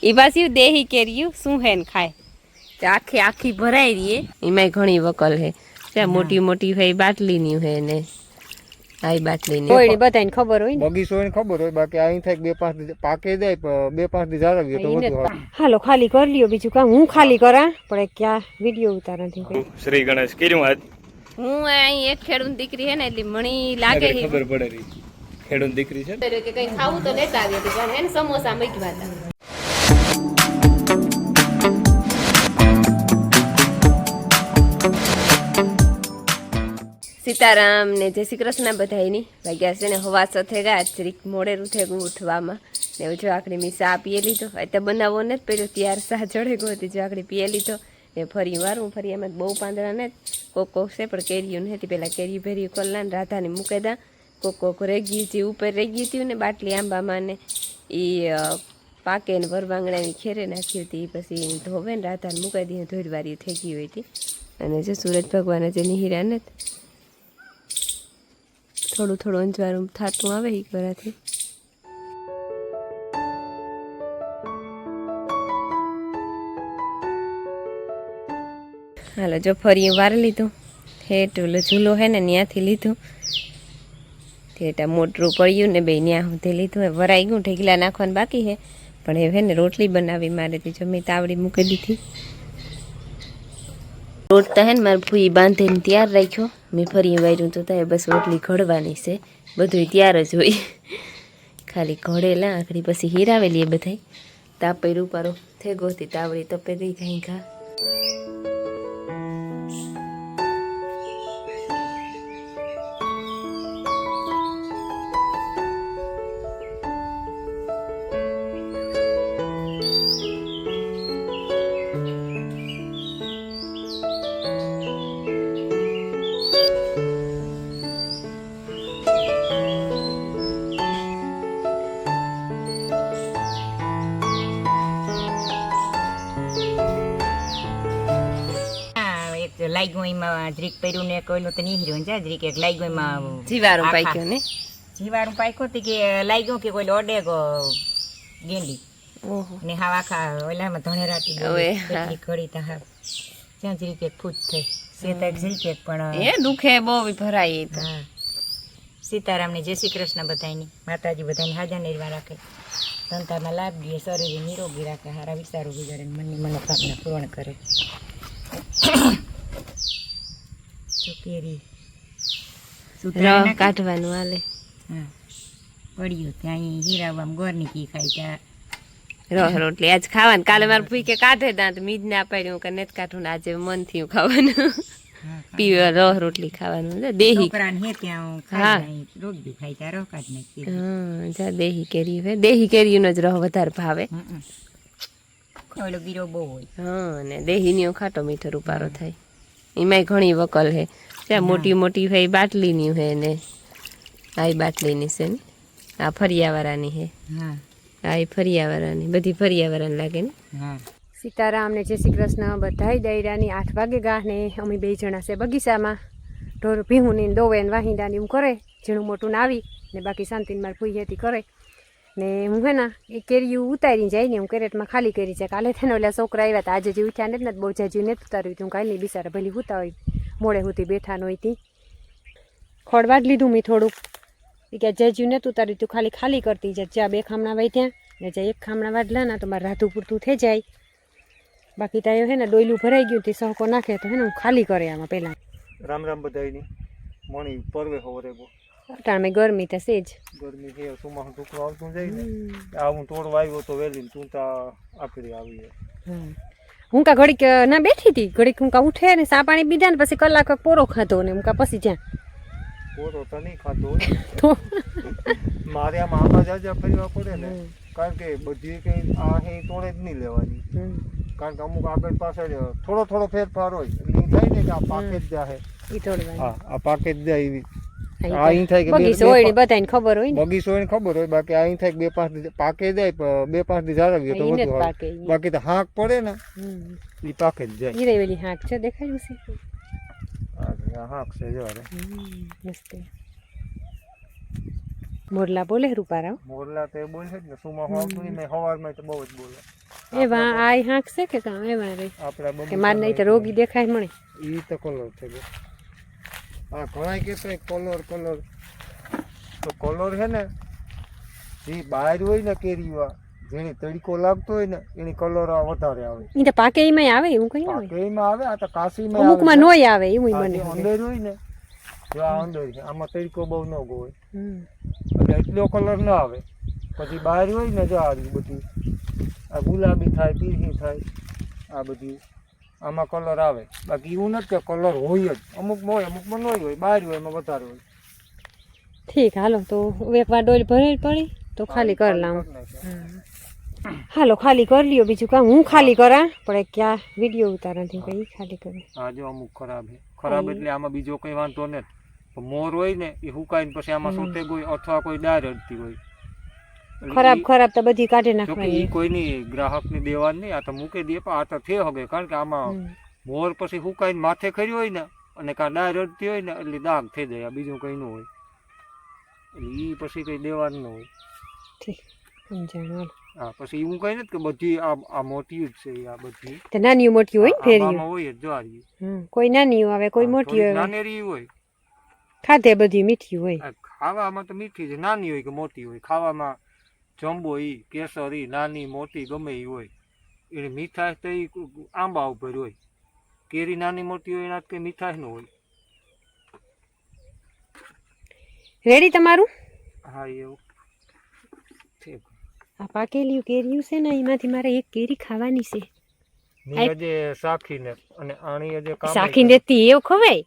એ પાછી દેહી કેરીયું શું હે ને ખાય તે આખી આખી ભરાઈ રહીએ એમાંય ઘણી વકલ હે ત્યાં મોટી મોટી હે બાટલીની હે ને આ બાટલીની કોઈ બધાને ખબર હોય ને બગીચો એને ખબર હોય બાકી અહીં થાય 2-5 પાકે જાય 2-5 દી જાળવીએ તો વધુ હાલો ખાલી કરી લ્યો બીજું કામ હું ખાલી કરા પણ ક્યાં વિડિયો ઉતારતી કોઈ શ્રી ગણેશ કર્યું આજ હું અહીં એક ખેડૂત દીકરી હે ને એટલે મણી લાગે ખબર પડે રહી ખેડૂત દીકરી છે કે કઈ ખાવું તો લેતા આવી હતી પણ એને સમોસા મૂક્યા હતા સીતારામ ને જય શ્રી કૃષ્ણ બધાયની વાગ્યા છે ને હવા સાથે ગયા જરીક મોડે રૂઠે ઉઠવામાં ને જો આકડી મી ચા પીએ લીધો તો બનાવવો ને પેલો ત્યાર સા ચડે ગયો હતી જો આકડી પીએ લીધો ને ફરી વાર હું ફરી એમ બહુ પાંદડા ને કોક છે પણ કેરીયું નથી પેલા કેરીયું ભેરીયું કલ્લા ને રાધાને મૂકી દા કોક રહી ગયું હતી ઉપર રહી ગયું હતું ને બાટલી આંબામાં ને એ પાકે ને વરવાંગણાની ખેરે નાખી હતી પછી ધોવે ને રાધાને મૂકી દી ધોરવારી થઈ ગઈ હોય હતી અને જો સૂરજ ભગવાન જે નિહિરા ને થોડું થોડું અંજવાળું થતું આવે એ કરાથી હાલો જો ફરી વાર લીધું હેઠ ઓલો ઝૂલો હે ને ત્યાંથી લીધું ઠેટા મોટરું પડ્યું ને બે ત્યાં સુધી લીધું વરાઈ ગયું ઢેગલા નાખવાનું બાકી હે પણ એ હે ને રોટલી બનાવી મારેથી જો મેં તાવડી મૂકી દીધી રોટ તો હે ને મારે ભૂઈ બાંધીને તૈયાર રાખ્યો મેં ફરી વાર્યું તો થાય બસ રોટલી ઘડવાની છે બધું તૈયાર જ હોય ખાલી ઘડેલા આખડી પછી હીરાવેલી એ બધાય તાપે રૂપારો થેગો હતી તાવડી તપે દઈ કાંઈ ઘા લાગ્યું એમાં જરીક પહેર્યું ને કોઈનું તો નહીં હીરો જા જરીક એક લાગ્યું એમાં જીવારું પાક્યો ને જીવારું પાક્યું હતી કે લાગ્યું કે કોઈ ઓડે ગો ગેંડી ને હા આખા ઓલામાં ધણેરાટી કેટલી ખડી તા હા ત્યાં જરીક એક ફૂટ થઈ સેતા જરીક એક પણ એ દુખે બહુ ભરાય હા સીતારામને જય શ્રી કૃષ્ણ બધાની માતાજી બધાને હાજર નિર્વા રાખે સંતાનમાં લાભ દે શરીર નિરોગી રાખે સારા વિચારો ગુજારે મનની મનોકામના પૂર્ણ કરે કેરી કાઢવાનું હાલે હા પડ્યું ત્યાં હીરાવામાં ગોરની કી ખાઈ ત્યાં રોટલી આજ ખાવાનું કાલે મારે ભૂઈ કે કાઢે દાંત મીજ ને અપાડ્યું કે નથી કાઢવું આજે મન થયું ખાવાનું પીવા રહ રોટલી ખાવાનું દેહી હે ત્યાં ખાઈ રોટલી ખાઈ ત્યાં રહ કાઢ નાખી હા જા દેહી કેરી હે દેહી કેરીનો જ રહ વધારે ભાવે ખોલો ગીરો બહુ હોય હા ને દેહીની ખાટો મીઠો રૂપારો થાય એમાંય ઘણી વકલ હે ત્યાં મોટી મોટી હે બાટલીની હે ને આ બાટલીની છે ને આ ફરિયાવાળાની હે હા આ ફરિયાવાળાની બધી ફરિયાવાળાને લાગે ને હા સીતારામ ને જય શ્રી કૃષ્ણ બધાય દૈરાની 8 વાગે ગા ને અમે 2 જણા છે બગીચામાં ઢોર ભીહું ને દોવે ને વાહિંદાની એમ કરે ઝીણું મોટું ને આવી ને બાકી શાંતિને મારે ભૂઈ હતી કરે ને હું હે ને એ કેરીયું ઉતારી જાય ને હું કેરેટમાં ખાલી કરી છે કાલે થઈને ઓલા છોકરા આવ્યા હતા આજે જે ઉઠ્યા નથી ને બહુ જાજુ નથી ઉતાર્યું હતું કાંઈ નહીં બિચારા ભલી ઉતા હોય મોડે સુધી બેઠા ન હોય તી ખોડવા જ લીધું મેં થોડુંક એ કે જાજુ નથી ઉતાર્યું તું ખાલી ખાલી કરતી જાય જ્યાં 2 ખામણા વાય ત્યાં ને જ્યાં 1 ખામણા વાડલા ના તો મારે રાધું પૂરતું થઈ જાય બાકી ત્યાં હે ને ડોયલું ભરાઈ ગયું તે સહકો નાખે તો હે ને હું ખાલી કરે આમાં પહેલાં રામ રામ બધાયની મણી પરવે હોરે ગો અટાણે ગરમી તો છે જ ગરમી છે સુમાં ટુકડો આવતું જાય ને આ હું તોડવા આવ્યો તો વેલી તું તા આકડી આવી હું કા ઘડીક ના બેઠી હતી ઘડીક હું કા ઉઠે ને સા પાણી પીધા ને પછી કલાક પોરો ખાધો ને હું કા પછી જ્યાં પોરો તો નહીં ખાતો તો મારે આમાં આમાં જાજા ફરવા પડે ને કારણ કે બધી કઈ આ હે તોડે જ નહીં લેવાની કારણ કે અમુક આગળ પાછળ થોડો થોડો ફેરફાર હોય એટલે થાય ને કે આ પાકે જ જાય ઈ તોડવાની હા આ પાકે જ જાય એવી આ અહીં થાય કે બગીચો હોય ને બધાને ખબર હોય ને બગીચો હોય ને ખબર હોય બાકી અહીં થાય કે 2-5 પાકે જાય 2-5 દી જાળવીએ તો વધુ આવે બાકી તો હાંક પડે ને ઈ પાકે જ જાય ઈ રેલી હાંક છે દેખાયું છે આ હાંક છે જો રે મસ્ત મોરલા બોલે રૂપારા મોરલા તો બોલે જ ને સુમાં આવતું નહીં મેં સવારમાં તો બહુ જ બોલે એવા આઈ હાંક છે કે કામ એવા રે આપણા કે માર નહીં તો રોગી દેખાય મને ઈ તો કલર થઈ ગયો આ ઘણા કે કલર તો કલર છે ને જે બહાર હોય ને કેરીમાં જેને તડકો લાગતો હોય ને એની કલર વધારે આવે ઈ તો પાકે એમાં આવે એવું કઈ આવે પાકેમાં આવે આ તો કાશીમાં અમુકમાં નોય આવે એવું મને અંદર હોય ને જો આ અંદર છે આમાં તડકો બહુ ન ગયો હોય એટલે એટલો કલર ન આવે પછી બહાર હોય ને જો આ બધી આ ગુલાબી થાય પીળી થાય આ બધી આમાં કલર આવે બાકી એવું નથી કે કલર હોય જ અમુકમાં હોય અમુકમાં ન હોય બહાર હોય એમાં વધારે હોય ઠીક હાલો તો એક વાર ડોલ ભરેલ પડી તો ખાલી કરી લાવું હાલો ખાલી કરી લ્યો બીજું કામ હું ખાલી કરા પણ ક્યાં વિડીયો ઉતારવાથી કઈ ખાલી કરે હા જો અમુક ખરાબ છે ખરાબ એટલે આમાં બીજો કઈ વાંધો નથી મોર હોય ને એ હુકાઈને પછી આમાં સોતે હોય અથવા કોઈ ડાળ અડતી હોય ખરાબ તો બધી કાઢી જોકે નાખવાની ઈ કોઈની ગ્રાહકની દેવાની નહીં આ તો મૂકી દે પણ આ તો થઈ શકે કારણ કે આમાં મોર પછી હુકાઈને માથે ખરી હોય ને અને કાં ડાળ અડતી હોય ને એટલે દાગ થઈ જાય બીજું કંઈ ન હોય એટલે એ પછી કંઈ દેવાનું ન હોય ઠીક સમજાણું હા પછી એવું કંઈ નથી કે બધી આ મોટી જ છે આ બધી તો નાની મોટી હોય ને ફેરી આમાં હોય જ જ્વારી કોઈ નાની આવે કોઈ મોટી આવે નાનેરી હોય ખાધે બધી મીઠી હોય ખાવામાં તો મીઠી છે નાની હોય કે મોટી હોય ખાવામાં જંબો ઈ કેસર ઈ નાની મોટી ગમે એ હોય એટલે મીઠાશ તો એ આંબા ઉપર હોય કેરી નાની મોટી હોય એના કંઈ મીઠાશ ન હોય રેડી તમારું હા એવું ઠીક આ પાકેલી કેરીયું છે ને એમાંથી મારે એક કેરી ખાવાની છે નીરજે સાખીને અને આણી જે કામ સાખી દેતી એવું ખવાય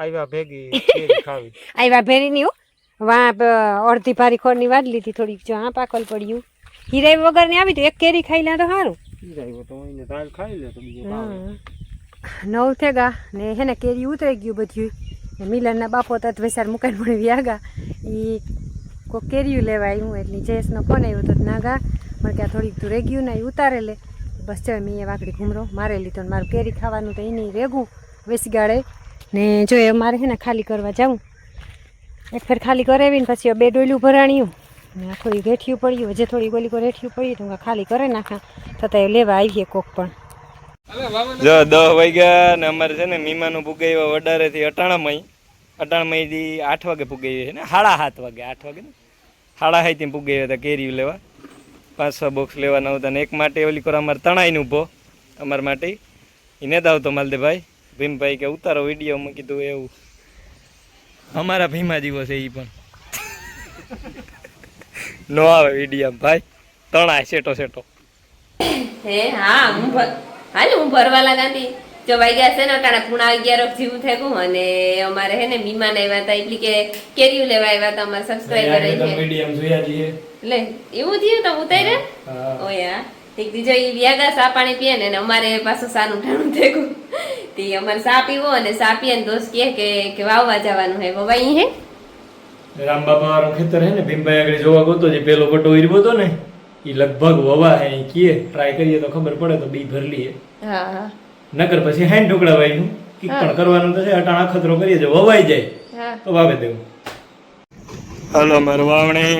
આવ્યા ભેગી કેરી ખાવી આવ્યા ભેરી ની વાં અડધી ભારી ખોળની વાડ લીધી થોડીક જો હા પાકલ પડ્યું હીરાઈ વગર ની આવી તો એક કેરી ખાઈ લે તો સારું હીરાઈ તો એને દાળ ખાઈ લે તો બીજું ખાવે 9 થેગા ને હે ને કેરી ઉતરી ગયું બધું મિલનના બાપો તો વેસાર મુકાઈ મળી વ્યાગા એ કોઈ કેરીયું લેવા આવ્યું એટલે જયેશનો ફોન આવ્યો તો નાગા મને ક્યાં થોડીક તું રેગ્યું ને એ ઉતારે લે બસ જો મેં એ વાકડી ઘૂમરો મારે લીધો ને મારું કેરી ખાવાનું તો એની રેગું વેસી ગાળે ને જો એ મારે હે ને ખાલી કરવા જાઉં એક ફેર ખાલી કરાવીને પછી બે ડોલું ભરાણ્યું ને થોડી રેઠિયું પડ્યું જે થોડી ગોલી રેઠિયું પડ્યું તો ખાલી કરે નાખા થતાં એ લેવા આવીએ કોક પણ જો 10 વાગ્યા ને અમારે છે ને મીમાનું પુગાવ્યા વડારેથી અટાણામાં 8 વાગે પુગાવ્યા છે ને 7:30 વાગે 8 વાગે ને 7:30 પુગાવ્યા હતા કેરી લેવા 5-6 બોક્સ લેવાના હતા ને એક માટે ઓલી કોર અમારે તણાઈને ઊભો અમારા માટે એને જ આવતો માલદેભાઈ ભીમભાઈ કે ઉતારો વિડીયો મેં કીધું એવું અમારા ભીમા જેવો છે એ પણ નો આવે વિડીયો ભાઈ તણાય સેટો હે હા હું ભરવા લાગાતી જો વાગ્યા છે ને અટાણા પૂણા 11 જેવું થયું અને અમારે હે ને મહેમાન આવ્યા હતા એટલે કે કેરીયું લેવા આવ્યા હતા અમારા સબસ્ક્રાઇબર છે મીડિયમ જોયા છીએ લે એવું થયું તો ઉતાર્યા ઓયા એક દીજો ઈ વ્યાગા સા પાણી પીએ ને અમારે પાછું સાનું ઠાણું થયું તે અમારે સા પીવો અને સા પીએ ને દોસ્ત કે વાવવા જવાનું હે વવાઈ હે રામ બાપા વાળું ખેતર હે ને ભીમભાઈ આગળ જોવા ગયો તો જે પેલો ગટો ઈરવો હતો ને ઈ લગભગ વવા હે કીએ ટ્રાય કરીએ તો ખબર પડે તો બી ભર લઈએ હા નકર પછી હેન્ડ ઢોકળા વાયનું કીક પણ કરવાનું તો છે અટાણ અખતરો કરીએ જો વવાઈ જાય તો વાવે દેવું હાલો અમારું વાવણી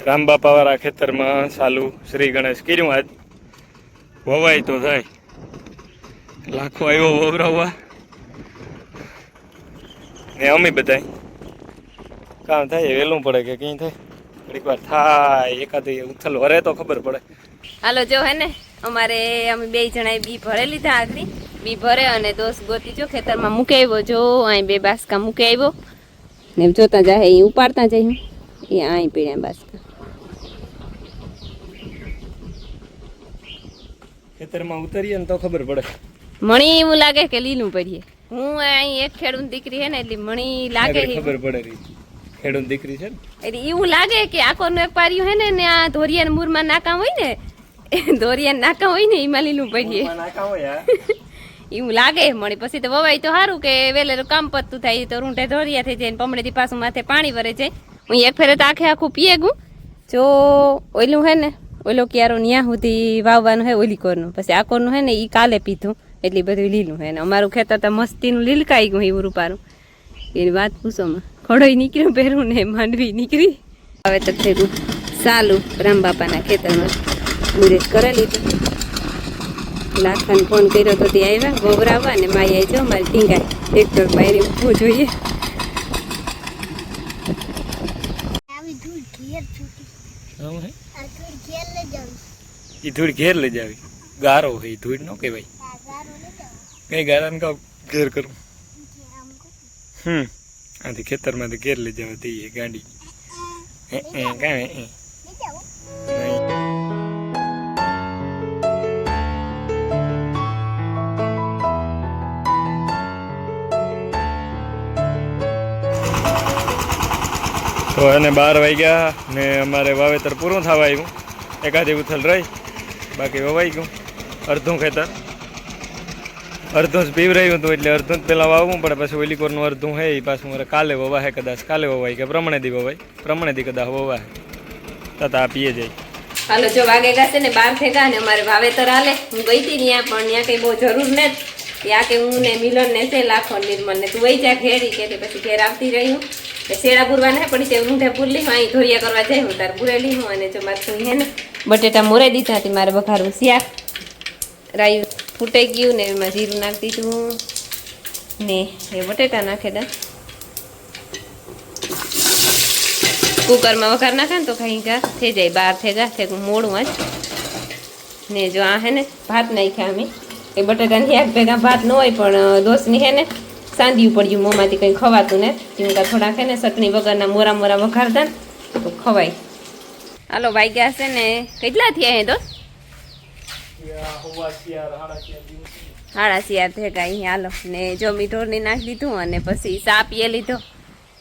રામ બાપા વાળા ખેતરમાં ચાલુ શ્રી ગણેશ કર્યું આજ વવાય તો થાય લાખો આવ્યો વવરાવવા ને અમે બધાય કામ થાય વહેલું પડે કે કઈ થાય ઘડીક વાર થાય એકાદી ઉથલ વરે તો ખબર પડે હાલો જો હે ને અમારે અમે 2 જણાએ બી ભરે લીધા આખરી બી ભરે અને દોસ્ત ગોતી જો ખેતરમાં મૂકી આવ્યો જો અહીં 2 બાસકા મૂકી આવ્યો ને જોતા જાય એ ઉપાડતા જાય એ અહીં પીડ્યા બાસકા ખેતરમાં ઉતરીએ ને તો ખબર પડે મણી એવું લાગે કે લીલું પડીએ હું અહીં એક ખેડૂત દીકરી હે ને એટલે મણી લાગે ખબર પડે રહી ખેડૂત દીકરી છે ને એટલે એવું લાગે કે આખો વેપારીઓ હે ને આ ધોરિયાન મૂરમાં નાકા હોય ને ધોરિયાન નાકા હોય ને એમાં લીલું પડીએ એવું લાગે મણી પછી તો વવાય તો સારું કે વેલેરું કામ પતતું થાય તો રૂંઢે ધોરિયા થઈ જાય ને પમડેથી પાછું માથે પાણી વરે જાય હું એક ફેરે તો આખું પીએ ગું જો ઓલું હે ને ઓલો ક્યારો ન્યા સુધી વાવવાનું હે ઓલી કોરનું પછી આ કોરનું હે ને એ કાલે પીધું એટલે બધું લીલું હે ને અમારું ખેતર તો મસ્તીનું લીલકાઈ ગયું એવું રૂપારું એની વાત પૂછોમાં ખડોઈ નીકળ્યું પહેરું ને માંડવી નીકળી હવે તો થયું સાલું રામ બાપાના ખેતરમાં મુરેશ કરે લીધું. લાખાને ફોન કર્યો તો તે આવ્યા વવરાવવા ને માયા જો મારી ટીંગાય ટ્રેક્ટર બહાર ઊભું જોઈએ. એ થોડી ઘેર લઈ જાવી ગારો હોય ધૂળ નો કહેવાય કઈ ગારા ને ઘેર કરું આથી ખેતરમાંથી ઘેર લઈ જવા દઈએ ગાડી કાંઈ તો એને 12 વાગ્યા ને અમારે વાવેતર પૂરું થવા આવ્યું. એકાદી ઉથલ રહી બાકી વવાઈ ગયું. અડધું ખેતર અડધું જ પીવરાયું હતું એટલે અડધું જ પહેલાં વાવવું પડે. પછી ઓલી કોરનું અડધું હે એ પાછું મારે કાલે વવાય કદાચ કાલે વવાય કે પ્રમાણેથી વવાય પ્રમાણેથી કદાચ વવાય તથા પીએ જાય. હાલો જો વાગે ગાશે ને 12 થેગા ને અમારે વાવેતર હાલે. હું ગઈ હતી ત્યાં પણ ત્યાં કંઈ બહુ જરૂર ને ત્યાં કે હું ને મિલન ને છે લાખો નિર્મલ ને તું વહી જા ઘેરી કે પછી ઘેર આવતી રહી હું શેડા પૂરવા ના પડી તે ઊંધે પૂરલી હું અહીં ધોરિયા કરવા જાય હું તાર પૂરેલી હું અને જો મારે હે ને બટેટા મોરે દીધા હતી મારે વઘારવું શાક રાયું ફૂટાઈ ગયું ને એમાં જીરું નાખી દીધું ને એ બટેટા નાખે દા કુકરમાં વઘાર નાખે ને તો ખાઈ ગા થઈ જાય 12 થેગા થેગું મોડું આજ ને જો આ હે ને ભાત નાખ્યા અમે એ બટેટાની શાક ભેગા ભાત ન હોય પણ દોસ્તની હે ને સાંધ્યું પડ્યું મોંમાંથી કંઈ ખવાતું ને ચીમકા થોડાક હે ને ચટણી વગરના મોરા મોરા વઘારતા ને તો ખવાય. હાલો વાગ્યા છે ને કેટલા થયા હે દોસ્ત 7:30 થયા અહીં. હાલો ને જો મીઠોરની નાખી દીધું અને પછી ચા પીએ લીધો.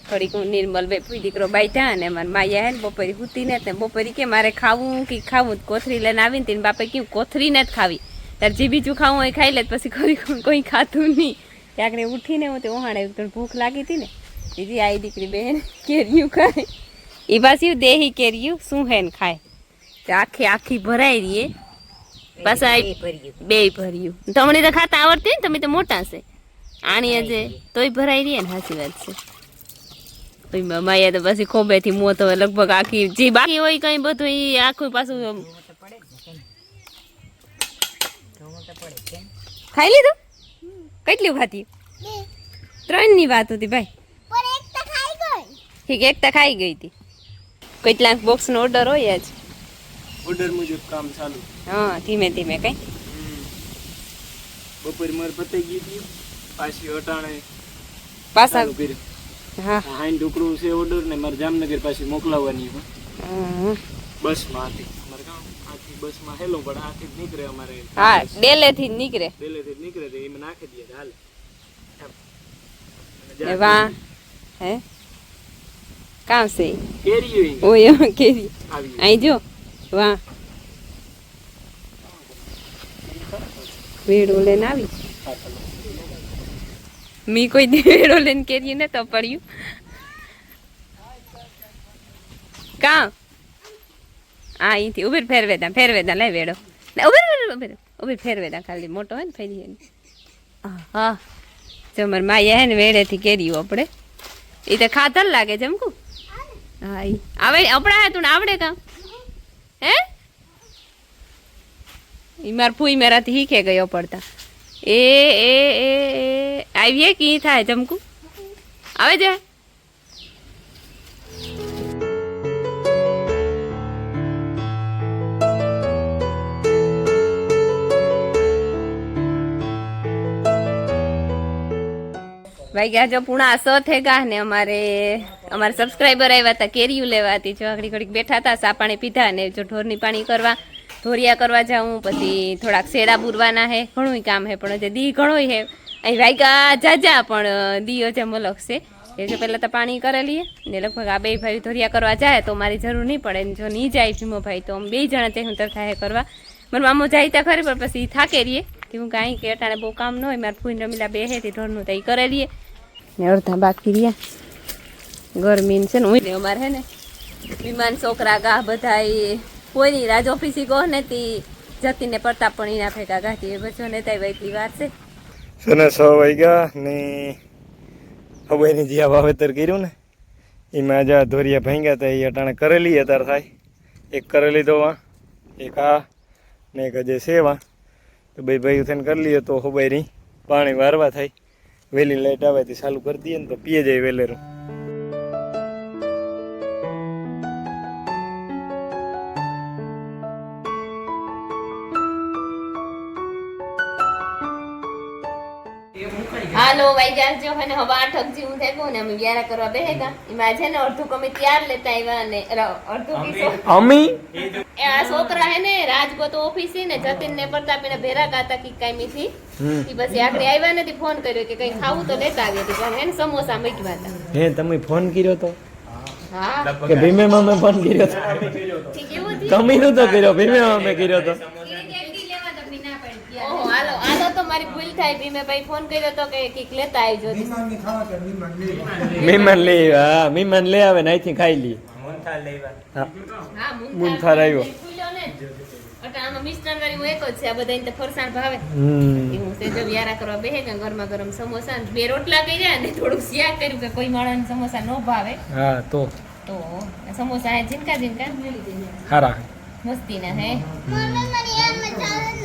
થોડીક હું નિર્મલ બે પૂઈ દીકરો બાઈટા અને મારી માયા હે ને બપોરી પૂતી ને બપોરી કે મારે ખાવું કે ખાવું કોથરી લઈને આવીને તેને બાપે કેવું કોથરીને જ ખાવી તાર જે બીજું ખાવું હોય ખાઈ લે પછી ખરી કોઈ ખાતું નહીં. ક્યાંકને ઉઠીને હું તો ઓહાડે તો ભૂખ લાગી હતી ને દીદી આઈ દીકરી બહેન કેરીયું ખાય એ પાછી દેહી કેરીયું શું હે ને ખાય તો આખી ભરાઈ રહીએ પાછા બે ભર્યું. તમને તો ખાતા આવડતી ને તમે તો મોટા છે આણી આજે તોય ભરાઈ રહીએ ને સાચી વાત છે. માયા તો પછી ખોબેથી મોત હવે લગભગ આખી જે બાકી હોય કઈ બધું એ આખું પાછું ખાઈ લીધું. કેટલી ખાતી 3 ની વાત હતી ભાઈ ઠીક એકતા ખાઈ ગઈ હતી. કેટલાક બોક્સ નો ઓર્ડર હોય જ ઓર્ડર મુજબ કામ ચાલુ. હા ધીમે ધીમે કઈ બપોર માર પતાઈ ગઈ હતી પાછી અટાણે પાછા કર્યું. હા હાઈન ઢોકળું છે ઓર્ડર ને મારે જામનગર પાછી મોકલાવવાની બસમાં હતી અમારે ગામ આખી બસમાં હેલો પણ આખી નીકળે અમારે હા ડેલેથી નીકળે નીકળે એમાં નાખી દઈએ હાલે વાહ હે કામ છે કેરી ઓય કેરી અહીં જો વાહ વેડો લઈને આવી મી કોઈ વેડો લઈને કેરી ને તો પડ્યું કામ હા અહીંથી ઉભેર ફેરવેદા લે વેડો ઉભેર ફેરવેદા ખાલી મોટો હોય ને ફેરી હા જો મારે માયા હે ને વેડેથી કેરીઓ આપણે એ તો ખાતર લાગે જમકુ હા ઈ આવે આપણા તું આવડે કામ હે ઈ માર ફૂઈ મેરાથી શીખે ગયો પડતા એ આવીએ કી થાય જમકુ આવે છે. વાગ્યા જો પૂણા 6 થેગા ને અમારે સબસ્ક્રાઈબર આવ્યા હતા કેરીયું લેવા હતી જો ઘડીક બેઠા હતા ચા પાણી પીધા ને જો ઢોરની પાણી કરવા ધોરિયા કરવા જાઉં પછી થોડાક શેડા બુરવાના હે ઘણું કામ હે પણ જે દી ઘણો હે અહીં વાગ્યા જાજા પણ દીઓ જે મલક છે એ જો પહેલાં તો પાણી કરેલી ને લગભગ આ 2 ભાઈ ધોરિયા કરવા જાય તો મારી જરૂર નહીં પડે ને જો નહીં જાય ભીમો ભાઈ તો અમે 2 જણા તે હું તરખા હે કરવા મારો મામો જાય ત્યાં ખરી પણ પછી થાકે રહીએ કે હું કાંઈ કે અટાણે બહુ કામ ન હોય મારે ફૂઈને રમીલા 2 હે તે ઢોરનું તો એ કરેલીએ ને અડધા બાકી રહ્યા ગરમી છે ને હું અમારે હે ને વિમાન છોકરા ગા બધા કોઈની રાજ ઓફિસી ગો નથી જતીને પ્રતાપ પણ એના ભેગા ગાતી એ બચ્ચો ને ત્યાં એટલી વાર છે સને 6 વાગ્યા ને હવે એની જે વાવેતર કર્યું ને એમાં આજે ધોરિયા ભાંગ્યા હતા એ અટાણે કરેલી અત્યારે થાય એક કરેલી તો એક આ ને એક હજે સેવા. તો બે ભાઈઓ થઈને કરી લઈએ તો ખબર નહીં પાણી વારવા થાય. વહેલી લાઈટ આવે તો ચાલુ કરી દઈએ ને તો પીએ જાય વહેલેરું. હાલો વાઈગાસ જો અને હવે 8 જેવું થઈ ગયું ને અમે વ્યારા કરવા બેહેગા એમાં છે ને અડધું કમે તૈયાર લેતા આવ્યા ને અડધું કિસો અમી એ આ છોકરા હે ને રાજગોત ઓફિસ ને જતીન ને પ્રતાપને ભેરા ગાતા કી કાઈ થી ઈ પછી આગળ આવ્યા નથી ફોન કર્યો કે કઈ ખાવું તો લેતા આવી હતી પણ એને સમોસા મૂક્યા હતા. હે તમે ફોન કર્યો તો હા કે ભીમે મામે ફોન કર્યો તો? ઠીક એવું થી તમે નો તો કર્યો, ભીમે મામે કર્યો તો. ઓહો હાલો હાલો તો મારી ભૂલ થાય ભીમે ભાઈ ફોન કર્યો તો કે કઈક લેતા આવજો. મહેમાન લઈ હા મહેમાન લઈ આવે ને અહીંથી ખાઈ લઈએ. હા મૂનથાર આવ્યો. આમાં મિષ્ટાન વાળી હું એક જ છે આ બધાને તો ફરસાણ ભાવે. હું છે જો વ્યારા કરવા બેહે કે ગરમા ગરમ સમોસા ને 2 રોટલા કર્યા ને થોડુંક શાક કર્યું કે કોઈ માણસને સમોસા ન ભાવે હા તો તો સમોસા હે ઝીનકા ઝીનકા લઈ લીધી હારા મસ્તી ના હે